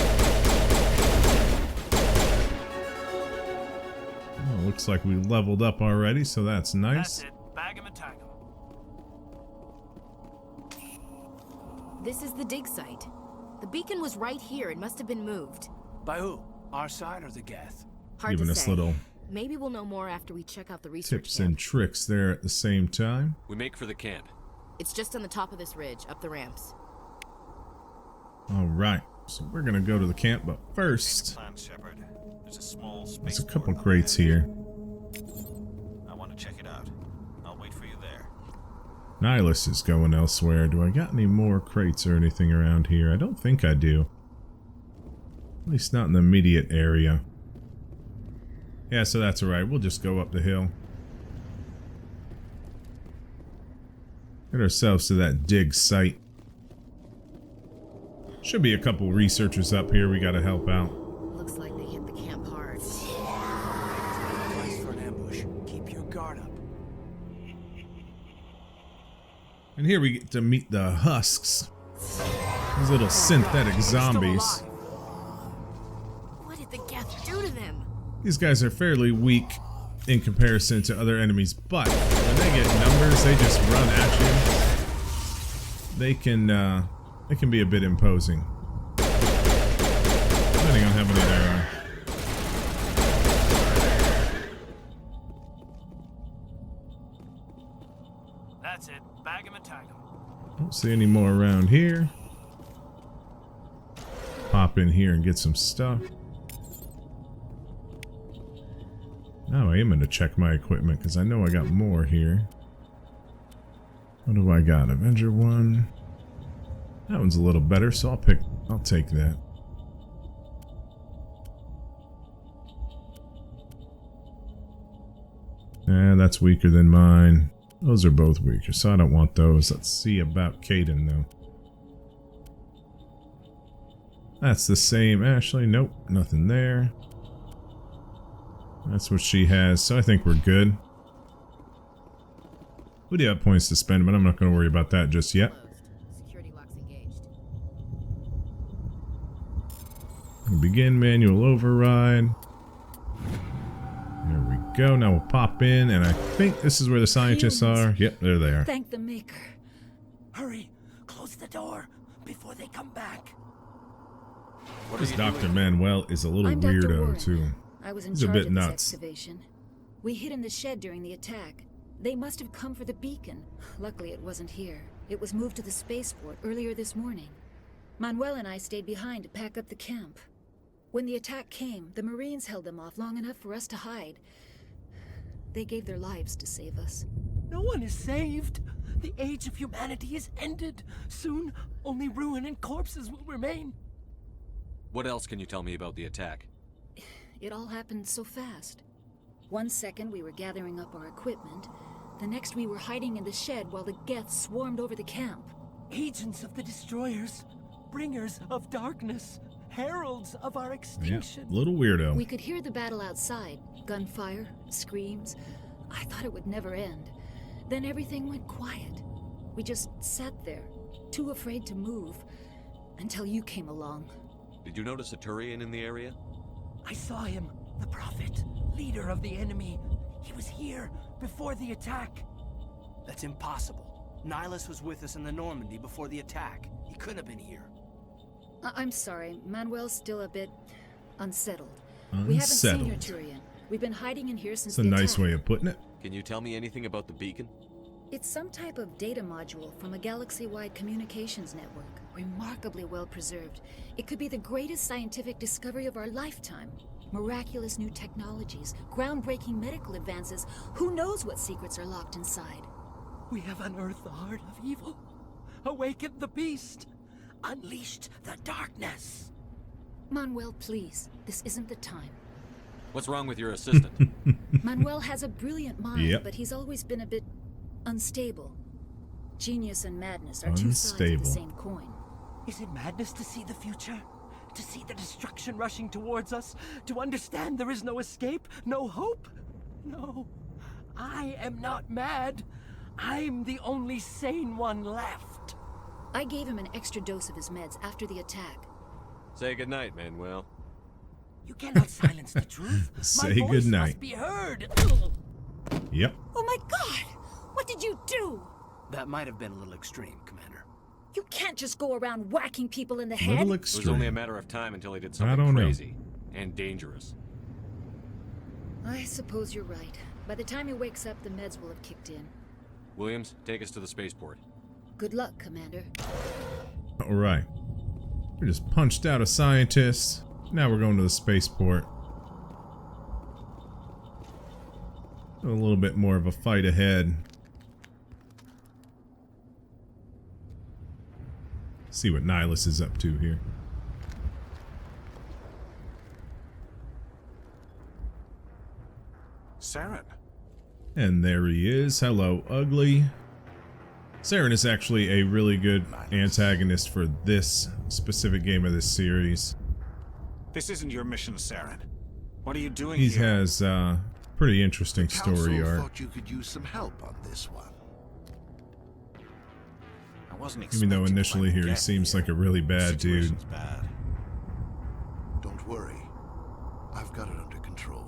Speaker 1: looks like we leveled up already, so that's nice.
Speaker 8: That's it. Bag him and tag him.
Speaker 16: This is the dig site. The beacon was right here. It must have been moved.
Speaker 8: By who? Our side or the Geth?
Speaker 16: Hard
Speaker 1: Giving
Speaker 16: to
Speaker 1: us
Speaker 16: say.
Speaker 1: little
Speaker 16: Maybe we'll know more after we check out the research
Speaker 1: tips
Speaker 16: camp.
Speaker 1: and tricks there at the same time.
Speaker 9: We make for the camp.
Speaker 16: It's just on the top of this ridge, up the ramps.
Speaker 1: Alright, so we're gonna go to the camp, but first, there's a couple crates here.
Speaker 14: I want to check it out. I'll wait for you there.
Speaker 1: Nihilus is going elsewhere. Do I got any more crates or anything around here? I don't think I do. At least not in the immediate area. Yeah, so that's alright. We'll just go up the hill. Get ourselves to that dig site. Should be a couple researchers up here we gotta help out.
Speaker 16: Looks like they hit the camp hard.
Speaker 8: Place for an ambush. Keep your guard up.
Speaker 1: And here we get to meet the husks. These little synthetic zombies.
Speaker 16: What did the Geth do to them?
Speaker 1: These guys are fairly weak in comparison to other enemies, but when they get numbers, they just run at you. They can be a bit imposing, depending on how many there are.
Speaker 8: That's it. Bag him and tag him.
Speaker 1: Don't see any more around here. Pop in here and get some stuff. Now I am going to check my equipment because I know I got more here. What do I got? Avenger 1. That one's a little better, so I'll take that. That's weaker than mine. Those are both weaker, so I don't want those. Let's see about Kaden though. That's the same. Ashley, nope, nothing there. That's what she has, so I think we're good. We do have points to spend, but I'm not going to worry about that just yet.
Speaker 16: Security locks engaged.
Speaker 1: Begin manual override. There we go. Now we'll pop in, and I think this is where the scientists are. Yep, there they are.
Speaker 18: Thank the Maker.
Speaker 8: Hurry! Close the door before they come back.
Speaker 1: This Dr. Manuel is a little
Speaker 18: I'm Dr.
Speaker 1: weirdo,
Speaker 18: Warren.
Speaker 1: too.
Speaker 18: I was in
Speaker 1: He's a
Speaker 18: charge
Speaker 1: bit
Speaker 18: of this
Speaker 1: nuts.
Speaker 18: excavation. We hid in the shed during the attack. They must have come for the beacon. Luckily, it wasn't here. It was moved to the spaceport earlier this morning. Manuel and I stayed behind to pack up the camp. When the attack came, the Marines held them off long enough for us to hide. They gave their lives to save us.
Speaker 19: No one is saved. The age of humanity is ended. Soon, only ruin and corpses will remain.
Speaker 9: What else can you tell me about the attack?
Speaker 18: It all happened so fast. 1 second we were gathering up our equipment. The next we were hiding in the shed while the Geth swarmed over the camp.
Speaker 19: Agents of the destroyers, bringers of darkness, heralds of our extinction.
Speaker 1: Yeah, little weirdo.
Speaker 18: We could hear the battle outside. Gunfire, screams. I thought it would never end. Then everything went quiet. We just sat there, too afraid to move, until you came along.
Speaker 9: Did you notice a Turian in the area?
Speaker 19: I saw him, the Prophet, leader of the enemy. He was here before the attack.
Speaker 8: That's impossible. Nihilus was with us in the Normandy before the attack. He couldn't have been here.
Speaker 18: I'm sorry. Manuel's still a bit unsettled.
Speaker 1: Unsettled.
Speaker 18: We haven't seen your Turian. We've been hiding in here since
Speaker 1: That's a
Speaker 18: the
Speaker 1: nice
Speaker 18: attack.
Speaker 1: way of putting it.
Speaker 9: Can you tell me anything about the beacon?
Speaker 18: It's some type of data module from a galaxy-wide communications network. Remarkably well preserved. It could be the greatest scientific discovery of our lifetime. Miraculous new technologies, groundbreaking medical advances. Who knows what secrets are locked inside?
Speaker 19: We have unearthed the heart of evil, awakened the beast, unleashed the darkness.
Speaker 18: Manuel, please. This isn't the time.
Speaker 9: What's wrong with your assistant?
Speaker 18: Manuel has a brilliant mind,
Speaker 1: Yep.
Speaker 18: but he's always been a bit unstable. Genius and madness are two sides of
Speaker 1: Unstable.
Speaker 18: the same coin.
Speaker 19: Is it madness to see the future? To see the destruction rushing towards us? To understand there is no escape? No hope? No. I am not mad. I'm the only sane one left.
Speaker 18: I gave him an extra dose of his meds after the attack.
Speaker 9: Say goodnight, Manuel.
Speaker 19: You cannot silence the truth.
Speaker 1: Say
Speaker 19: My voice
Speaker 1: goodnight.
Speaker 19: must be heard.
Speaker 1: Yep.
Speaker 18: Oh my god! What did you do?
Speaker 8: That might have been a little extreme, Commander.
Speaker 18: You can't just go around whacking people in the head.
Speaker 1: Little
Speaker 9: It was
Speaker 1: extreme.
Speaker 9: only a matter of time until he did
Speaker 1: I
Speaker 9: something
Speaker 1: don't know.
Speaker 9: crazy and dangerous.
Speaker 18: I suppose you're right. By the time he wakes up, the meds will have kicked in.
Speaker 9: Williams, take us to the spaceport.
Speaker 18: Good luck, Commander.
Speaker 1: All right. We just punched out a scientist. Now we're going to the spaceport. A little bit more of a fight ahead. See what Nihilus is up to here.
Speaker 14: Saren.
Speaker 1: And there he is. Hello, ugly. Saren is actually a really good antagonist for this specific game of this series.
Speaker 14: This isn't your mission, Saren. What are you doing
Speaker 1: He
Speaker 14: here?
Speaker 1: has pretty interesting story
Speaker 5: Council
Speaker 1: arc.
Speaker 5: thought you could use some help on this one.
Speaker 14: I wasn't
Speaker 1: Even though
Speaker 14: expecting
Speaker 1: initially
Speaker 14: to
Speaker 1: here he
Speaker 14: get
Speaker 1: seems
Speaker 14: here.
Speaker 1: like a really bad dude.
Speaker 14: Situation's bad.
Speaker 5: Don't worry. I've got it under control.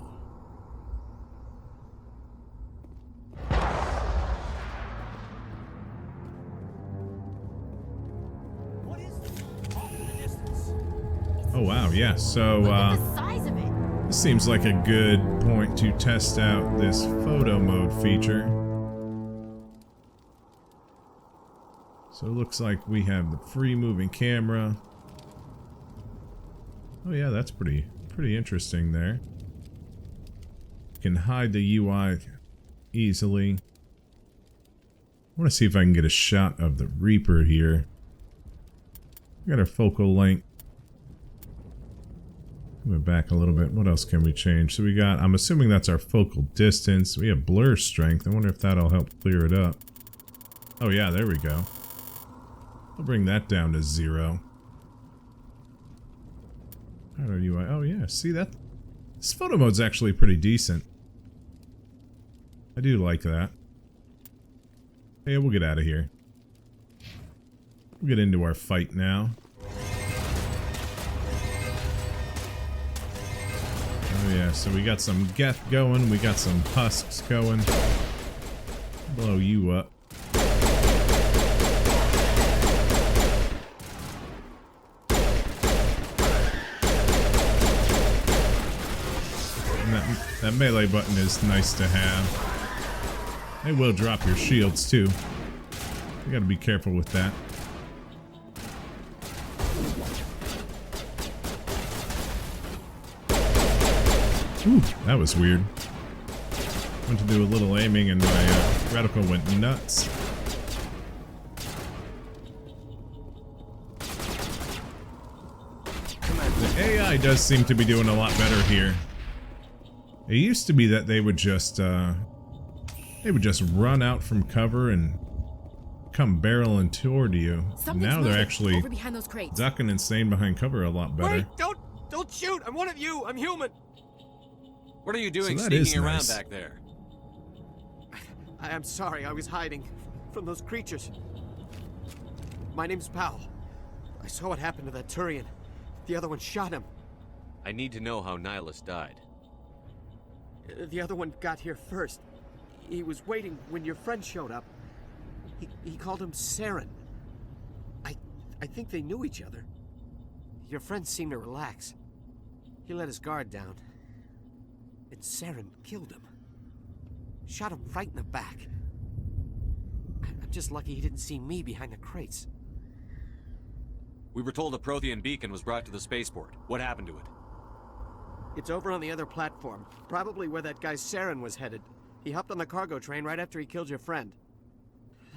Speaker 1: Oh wow, yeah. So
Speaker 16: Size of it.
Speaker 1: this seems like a good point to test out this photo mode feature. So it looks like we have the free moving camera. Oh yeah, that's pretty interesting there. You can hide the UI easily. I want to see if I can get a shot of the Reaper here. We got our focal length. Move it back a little bit. What else can we change? So we got, I'm assuming that's our focal distance. We have blur strength. I wonder if that'll help clear it up. Oh yeah, there we go. I'll bring that down to 0. How do UI? Oh yeah, see that? This photo mode's actually pretty decent. I do like that. Hey, we'll get out of here. We'll get into our fight now. Oh yeah, so we got some Geth going, we got some husks going. Blow you up. And that melee button is nice to have. They will drop your shields too. You gotta be careful with that. Ooh, that was weird. Went to do a little aiming and my reticle went nuts. The AI does seem to be doing a lot better here. It used to be that they would just run out from cover and come barreling toward you. Now they're actually
Speaker 16: over behind those crates.
Speaker 1: ducking and staying behind cover a lot better.
Speaker 17: Wait! Don't shoot! I'm one of you! I'm human!
Speaker 9: What are you doing
Speaker 1: So that is
Speaker 9: sneaking around
Speaker 1: nice.
Speaker 9: back there?
Speaker 17: I'm sorry, I was hiding from those creatures. My name's Powell. I saw what happened to that Turian. The other one shot him.
Speaker 9: I need to know how Nihilus died.
Speaker 17: The other one got here first. He was waiting when your friend showed up.
Speaker 19: He called him Saren. I think they knew each other. Your friend seemed to relax. He let his guard down. And Saren killed him. Shot him right in the back. I'm just lucky he didn't see me behind the crates.
Speaker 9: We were told a Prothean beacon was brought to the spaceport. What happened to it?
Speaker 19: It's over on the other platform. Probably where that guy Saren was headed. He hopped on the cargo train right after he killed your friend.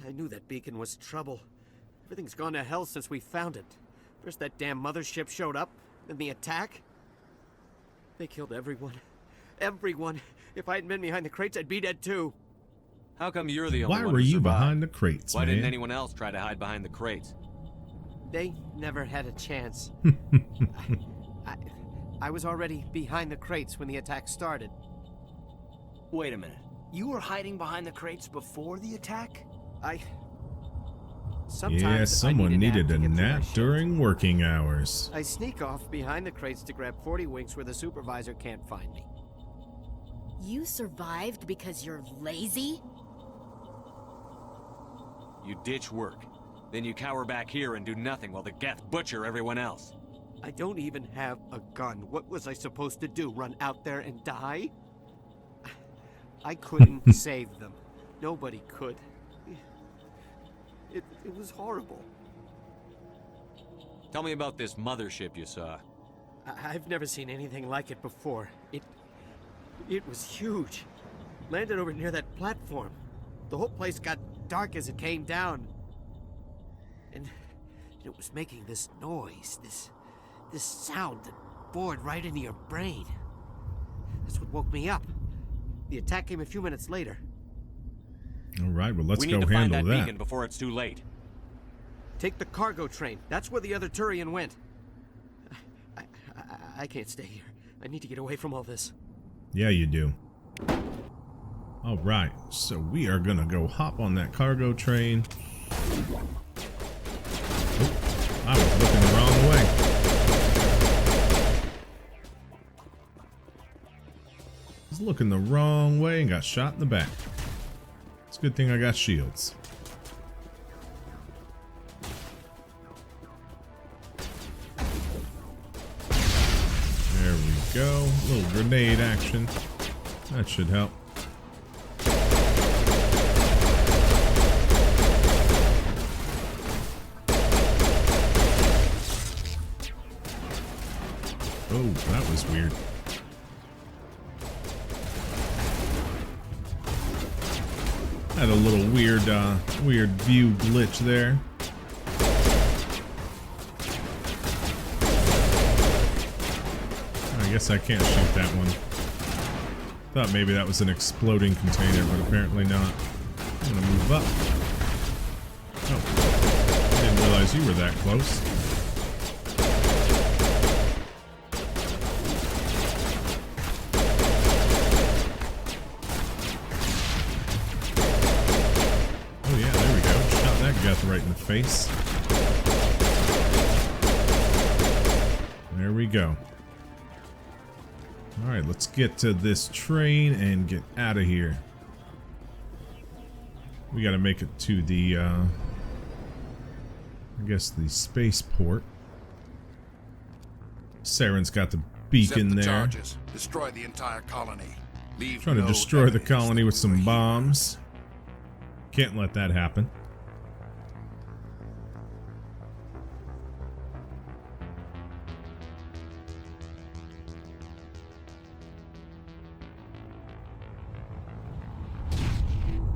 Speaker 19: I knew that beacon was trouble. Everything's gone to hell since we found it. First that damn mothership showed up, then the attack. They killed everyone. Everyone. If I hadn't been behind the crates, I'd be dead too.
Speaker 9: How come you're the only one
Speaker 1: Why were
Speaker 9: who
Speaker 1: you
Speaker 9: survived?
Speaker 1: behind the crates,
Speaker 9: Why
Speaker 1: man?
Speaker 9: didn't anyone else try to hide behind the crates?
Speaker 19: They never had a chance. I was already behind the crates when the attack started.
Speaker 8: Wait a minute. You were hiding behind the crates before the attack?
Speaker 19: Sometimes
Speaker 1: yeah, someone needed a nap during working hours.
Speaker 19: I sneak off behind the crates to grab 40 winks where the supervisor can't find me.
Speaker 16: You survived because you're lazy?
Speaker 9: You ditch work. Then you cower back here and do nothing while the Geth butcher everyone else.
Speaker 19: I don't even have a gun. What was I supposed to do? Run out there and die? I couldn't save them. Nobody could. It was horrible.
Speaker 9: Tell me about this mothership you saw.
Speaker 19: I've never seen anything like it before. It was huge. Landed over near that platform. The whole place got dark as it came down. And it was making this noise, this sound that bored right into your brain. That's what woke me up. The attack came a few minutes later.
Speaker 1: All right, well, let's
Speaker 9: we
Speaker 1: go
Speaker 9: need to
Speaker 1: handle
Speaker 9: find that
Speaker 1: that.
Speaker 9: beacon before it's too late.
Speaker 19: Take the cargo train. That's where the other Turian went. I can't stay here. I need to get away from all this.
Speaker 1: Yeah, you do. All right, so we are gonna go hop on that cargo train. Oh, I was looking the wrong way. I was looking the wrong way and got shot in the back. It's a good thing I got shields. There we go. A little grenade action. That should help. Oh, that was weird. Had a little weird view glitch there. I guess I can't shoot that one. Thought maybe that was an exploding container, but apparently not. I'm gonna move up. Oh, I didn't realize you were that close. Oh yeah, there we go. Shot that Geth right in the face. There we go. Alright, let's get to this train and get out of here. We gotta make it to the, I guess the spaceport. Saren's got the beacon
Speaker 3: Set the
Speaker 1: there.
Speaker 3: charges. Destroy the entire colony. Leave
Speaker 1: Trying to
Speaker 3: no
Speaker 1: destroy the
Speaker 3: evidence
Speaker 1: colony
Speaker 3: that
Speaker 1: with
Speaker 3: we
Speaker 1: some
Speaker 3: were here.
Speaker 1: bombs. Can't let that happen.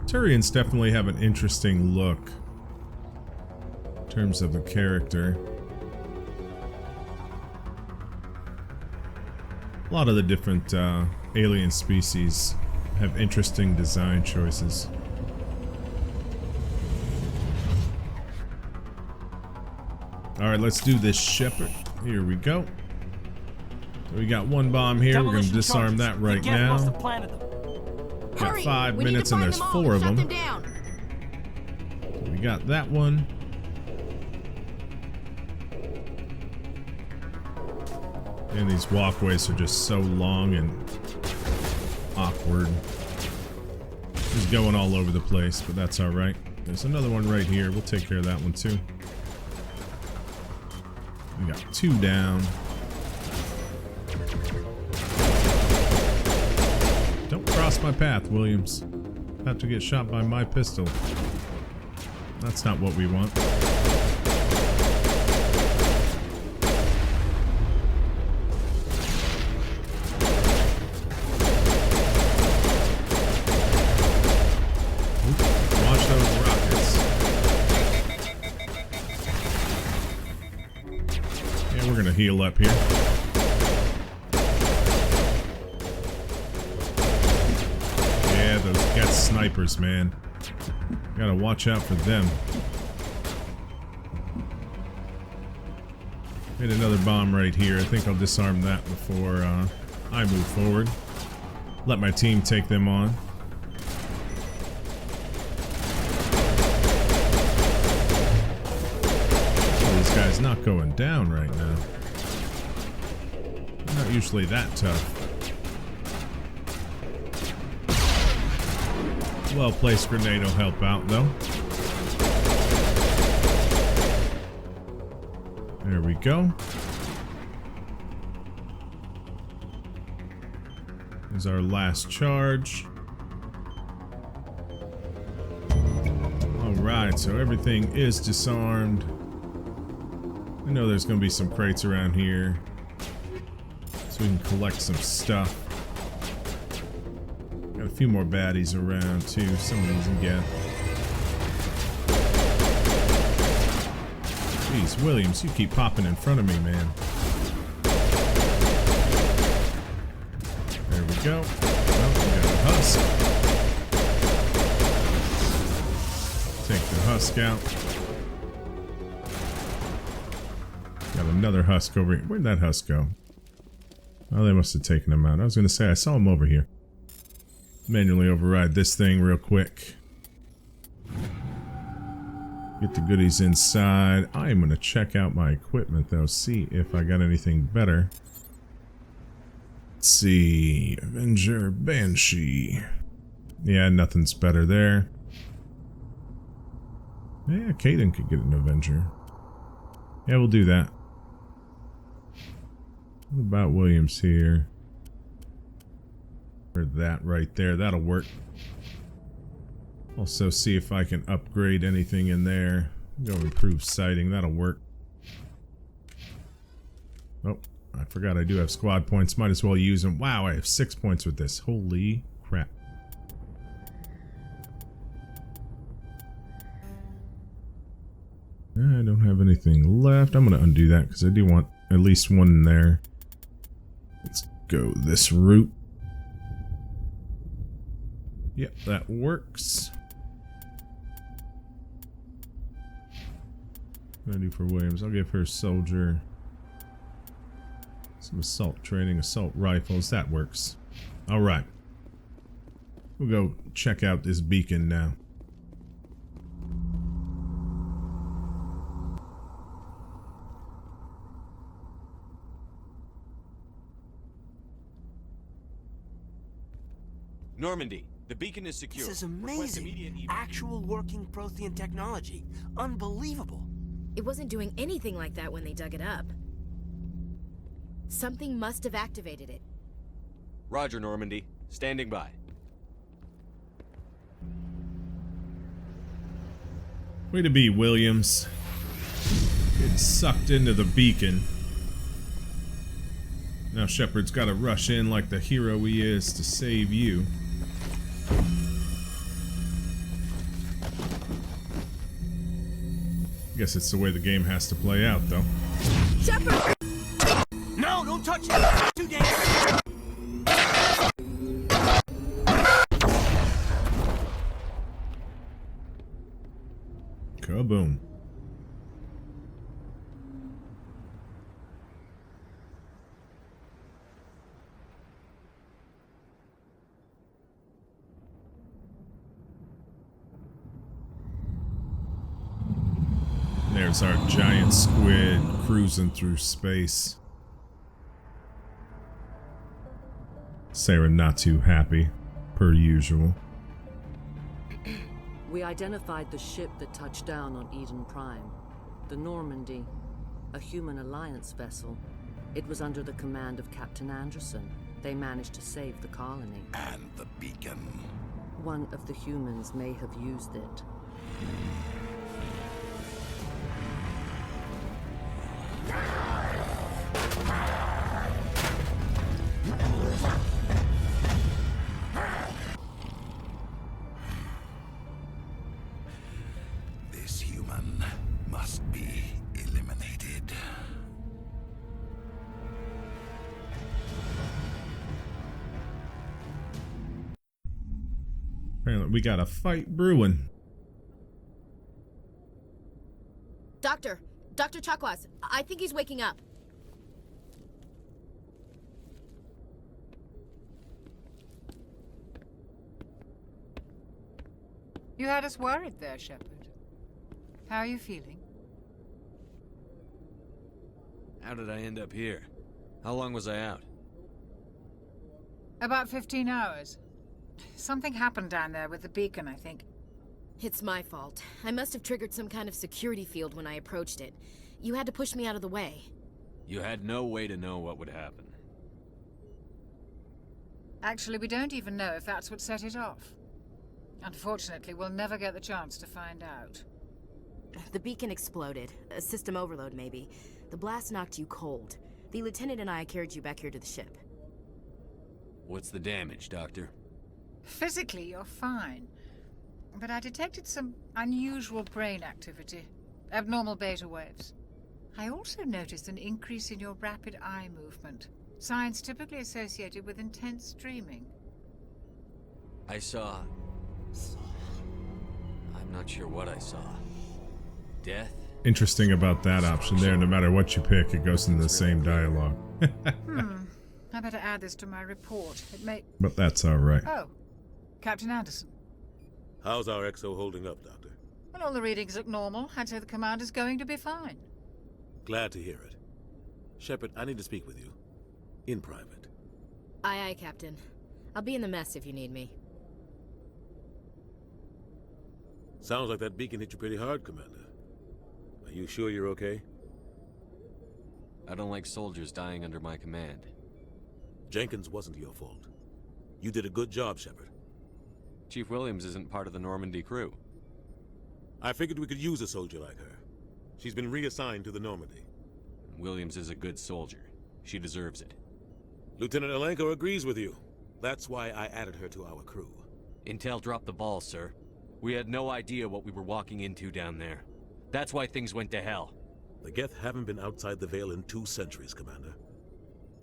Speaker 1: Turians definitely have an interesting look in terms of the character. A lot of the different alien species have interesting design choices. Alright, let's do this, Shepard. Here we go. We got one bomb here. We're going to disarm that right now. Got 5 minutes and there's 4 of them. We got that one. And these walkways are just so long and awkward. Just going all over the place, but that's alright. there's another one right here. We'll take care of that one too. We got 2 down. Don't cross my path, Williams. About to get shot by my pistol. That's not what we want. Watch those rockets. Yeah, we're gonna heal up here. Yeah, those Geth snipers, man. Gotta watch out for them. Hit another bomb right here. I think I'll disarm that before I move forward. Let my team take them on. This guy's not going down right now. Not usually that tough. Well-placed grenade will help out, though. There we go. Is our last charge. Alright, so everything is disarmed. I know there's going to be some crates around here, so we can collect some stuff. Got a few more baddies around too, some of these can get. Jeez, Williams, you keep popping in front of me, man. There we go. Oh, we got a husk. Take the husk out. Got another husk over here. Where'd that husk go? Oh, they must have taken him out. I was going to say, I saw him over here. Manually override this thing real quick. Get the goodies inside. I am going to check out my equipment, though. See if I got anything better. Let's see. Avenger, Banshee. Yeah, nothing's better there. Yeah, Caden could get an Avenger. Yeah, we'll do that. What about Williams here? Or that right there. That'll work. Also see if I can upgrade anything in there. Go improve sighting. That'll work. Oh, I forgot I do have squad points. Might as well use them. Wow, I have 6 points with this. Holy crap. I don't have anything left. I'm going to undo that because I do want at least one in there. Let's go this route. Yep, that works. What do I do for Williams? I'll give her soldier some assault training, assault rifles. That works. All right. We'll go check out this beacon now.
Speaker 9: Normandy, the beacon is secure.
Speaker 19: This is amazing. Actual working Prothean technology. Unbelievable.
Speaker 16: It wasn't doing anything like that when they dug it up. Something must have activated it.
Speaker 9: Roger, Normandy. Standing by.
Speaker 1: Way to be, Williams. Get sucked into the beacon. Now Shepard's got to rush in like the hero he is to save you. Guess it's the way the game has to play out, though.
Speaker 19: Shepard! No, don't touch it! Too dangerous!
Speaker 1: Kaboom. There's our giant squid cruising through space. Sarah not too happy, per usual.
Speaker 20: We identified the ship that touched down on Eden Prime. The Normandy. A human alliance vessel. It was under the command of Captain Anderson. They managed to save the colony.
Speaker 5: And the beacon.
Speaker 20: One of the humans may have used it.
Speaker 5: This human must be eliminated.
Speaker 1: Apparently we got a fight brewing.
Speaker 16: Dr. Chakwas, I think he's waking up.
Speaker 13: You had us worried there, Shepard. How are you feeling?
Speaker 9: How did I end up here? How long was I out?
Speaker 13: About 15 hours. Something happened down there with the beacon, I think.
Speaker 16: It's my fault. I must have triggered some kind of security field when I approached it. You had to push me out of the way.
Speaker 9: You had no way to know what would happen.
Speaker 13: Actually, we don't even know if that's what set it off. Unfortunately, we'll never get the chance to find out.
Speaker 16: The beacon exploded. A system overload, maybe. The blast knocked you cold. The lieutenant and I carried you back here to the ship.
Speaker 9: What's the damage, Doctor?
Speaker 13: Physically, you're fine. But I detected some unusual brain activity. Abnormal beta waves. I also noticed an increase in your rapid eye movement. Signs typically associated with intense dreaming.
Speaker 9: I saw... I'm not sure what I saw. Death?
Speaker 1: Interesting about that option there, no matter what you pick, it goes into the same dialogue.
Speaker 13: I better add this to my report. It may...
Speaker 1: But that's alright.
Speaker 13: Oh, Captain Anderson.
Speaker 15: How's our XO holding up, Doctor?
Speaker 13: Well, all the readings look normal. I'd say the commander's going to be fine.
Speaker 15: Glad to hear it. Shepard, I need to speak with you. In private.
Speaker 16: Aye, Captain. I'll be in the mess if you need me.
Speaker 15: Sounds like that beacon hit you pretty hard, Commander. Are you sure you're okay?
Speaker 9: I don't like soldiers dying under my command.
Speaker 15: Jenkins wasn't your fault. You did a good job, Shepard.
Speaker 9: Chief Williams isn't part of the Normandy crew.
Speaker 15: I figured we could use a soldier like her. She's been reassigned to the Normandy.
Speaker 9: Williams is a good soldier. She deserves it.
Speaker 15: Lieutenant Alenko agrees with you. That's why I added her to our crew.
Speaker 9: Intel dropped the ball, sir. We had no idea what we were walking into down there. That's why things went to hell.
Speaker 15: The Geth haven't been outside the Veil in 2 centuries, Commander.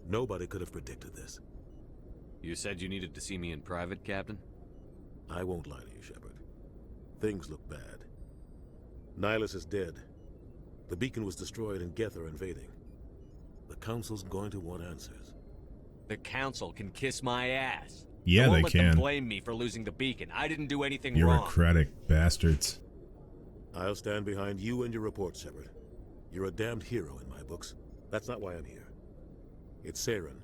Speaker 15: Nobody could have predicted this.
Speaker 9: You said you needed to see me in private, Captain?
Speaker 15: I won't lie to you, Shepard. Things look bad. Nihilus is dead. The beacon was destroyed and Geth are invading. The Council's going to want answers.
Speaker 9: The Council can kiss my ass.
Speaker 1: Yeah,
Speaker 9: I won't
Speaker 1: they
Speaker 9: let
Speaker 1: can.
Speaker 9: them blame me for losing the beacon. I didn't do anything wrong.
Speaker 1: Bureaucratic bastards.
Speaker 15: I'll stand behind you and your report, Shepard. You're a damned hero in my books. That's not why I'm here. It's Saren,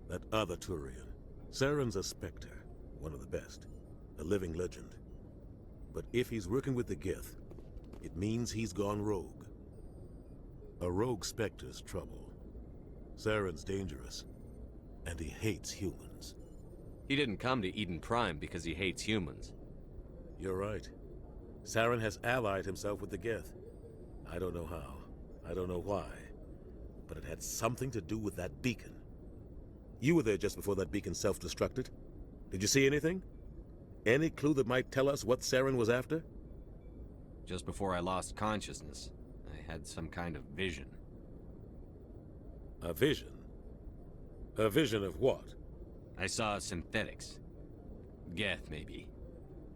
Speaker 15: that other Turian. Saren's a Spectre, one of the best. A living legend. But if he's working with the Geth, it means he's gone rogue. A rogue Spectre's trouble. Saren's dangerous, and he hates humans.
Speaker 9: He didn't come to Eden Prime because he hates humans.
Speaker 15: You're right. Saren has allied himself with the Geth. I don't know how. I don't know why. But it had something to do with that beacon. You were there just before that beacon self-destructed. Did you see anything? Any clue that might tell us what Saren was after?
Speaker 9: Just before I lost consciousness, I had some kind of vision.
Speaker 15: A vision? A vision of what?
Speaker 9: I saw synthetics. Geth, maybe.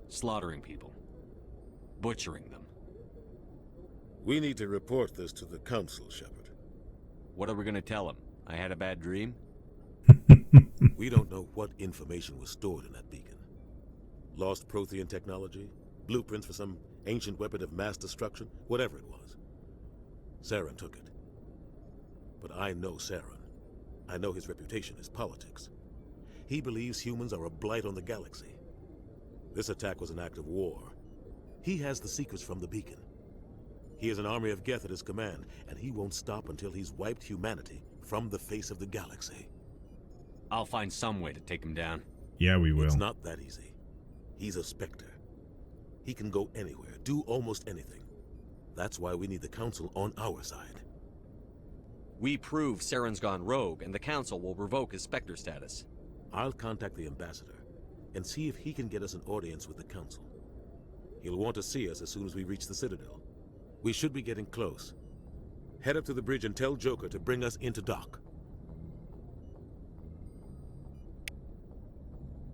Speaker 9: Slaughtering people. Butchering them.
Speaker 15: We need to report this to the Council, Shepard.
Speaker 9: What are we gonna tell them? I had a bad dream?
Speaker 15: We don't know what information was stored in that beacon. Lost Prothean technology? Blueprints for some ancient weapon of mass destruction? Whatever it was. Saren took it. But I know Saren. I know his reputation is politics. He believes humans are a blight on the galaxy. This attack was an act of war. He has the secrets from the beacon. He has an army of Geth at his command, and he won't stop until he's wiped humanity from the face of the galaxy.
Speaker 9: I'll find some way to take him down.
Speaker 1: Yeah, we will.
Speaker 15: It's not that easy. He's a Spectre. He can go anywhere, do almost anything. That's why we need the Council on our side.
Speaker 9: We prove Saren's gone rogue, and the Council will revoke his Spectre status.
Speaker 15: I'll contact the Ambassador and see if he can get us an audience with the Council. He'll want to see us as soon as we reach the Citadel. We should be getting close. Head up to the bridge and tell Joker to bring us into dock.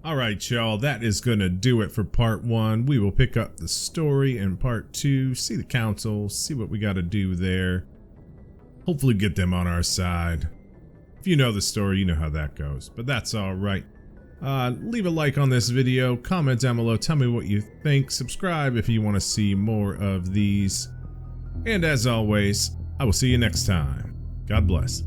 Speaker 1: Alright, y'all, that is going to do it for part 1. We will pick up the story in part 2, see the Council, see what we got to do there. Hopefully get them on our side. If you know the story, you know how that goes. But that's alright. Leave a like on this video, comment down below, tell me what you think, subscribe if you want to see more of these. And as always, I will see you next time. God bless.